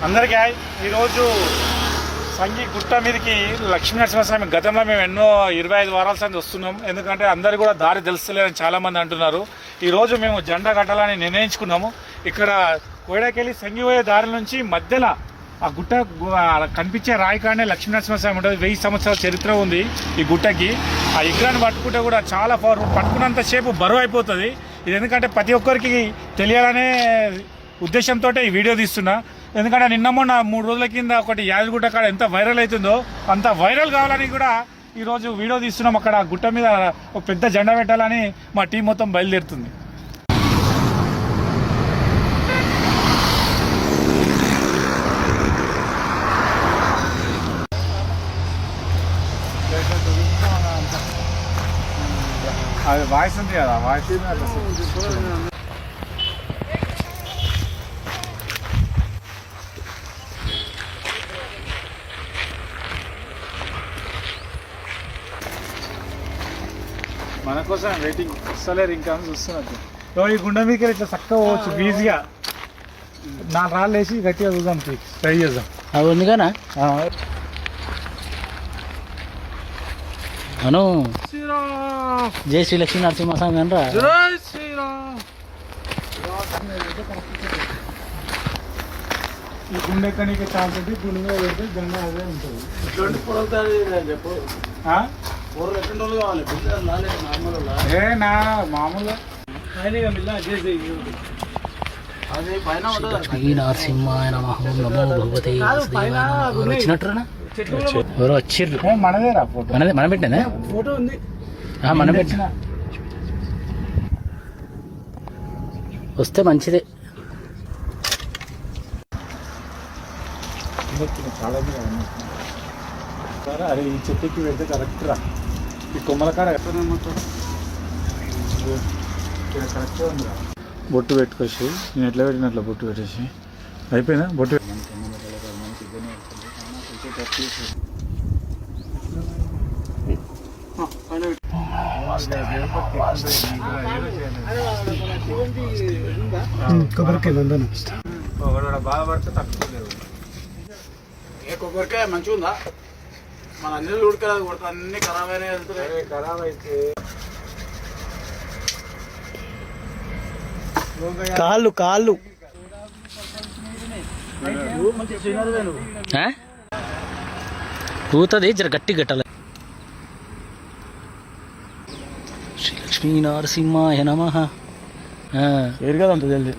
అందరికీ హాయ్. ఈరోజు సంగి గుట్ట మీదకి లక్ష్మీనరసింహస్వామి గతంలో మేము ఎన్నో 25 వారాల సంది వస్తున్నాం. ఎందుకంటే అందరు కూడా దారి తెలుస్తలేదని చాలామంది అంటున్నారు. ఈరోజు మేము జెండా కట్టాలని నిర్ణయించుకున్నాము. ఇక్కడ కోయడాకెళ్ళి సంగి పోయే దారి నుంచి మధ్యలో ఆ గుట్ట కనిపించే రాయికాడనే లక్ష్మీనరసింహస్వామి ఉంటుంది. 1000 సంవత్సరాల చరిత్ర ఉంది ఈ గుట్టకి. ఆ విగ్రహాన్ని పట్టుకుంటే కూడా చాలా పట్టుకున్నంతసేపు బరువు అయిపోతుంది. ఇది ఎందుకంటే ప్రతి ఒక్కరికి తెలియాలనే ఉద్దేశంతో ఈ వీడియో తీస్తున్నా. ఎందుకంటే నిన్న మొన్న 3 రోజుల కింద ఒకటి యాదగిరిగుట్ట కాడ ఎంత వైరల్ అవుతుందో అంత వైరల్ కావాలని కూడా ఈరోజు వీడియో తీస్తున్నాం. అక్కడ గుట్ట మీద ఒక పెద్ద జెండా పెట్టాలని మా టీం మొత్తం బయలుదేరుతుంది. అది వాయిస్ ఉంది కదా, వాయిస్ మన కోసం వెయిటింగ్. వస్తలేరు ఇంకా చూస్తున్నట్టు. ఈ గుండె మీకు ఇట్లా చక్కగా పోవచ్చు ఈజీగా. 4 రాళ్ళు వేసి గట్టిగా చూద్దాం, ట్రై చేద్దాం. అవి ఉందిగానా అను. జై శ్రీ లక్ష్మీ నరసింహస్వామి అనరా. జై శ్రీరామ్. ఈ గుండె ఎక్కడికి ఛాన్స్ ఉంటుంది. గుండె పెడితే గంగ అదే ఉంటుంది. మామూలుగా లక్ష్మీ నరసింహాయ నమః నమో భగవతే వచ్చినట్టురా. ఎవరో వచ్చిర్రు. మనదేరా ఫోటో. మనం పెట్టినా ఫోటో ఉంది. మనం పెట్టిన వస్తే మంచిదే. అరే ఈ చెట్టుకి వెళ్తే కరెక్ట్ రా. ఈ కొమ్మల కాడ కరెక్ట్గా ఉందిరా. బొట్టు పెట్టుకొచ్చి నేను ఎట్లా పెట్టినట్ల బొట్టు పెట్టేసి అయిపోయినా. బొట్టు కొబ్బరికాయ బాధపడితే తక్కువ లేదు. ఏ కొబ్బరికాయ మంచిగా ఉందా? మన అన్ని ఉడకలేదు, కొడతా అన్ని ఖరాబ్ అయినా వెళ్తున్నాయి. ఖరాబ్ అయితే కాళ్ళు ఊతుంది. జర గట్టి కట్టాలి. శ్రీ లక్ష్మీ నరసింహాయ నమః. ఏరు కదా అంత జల్దీ.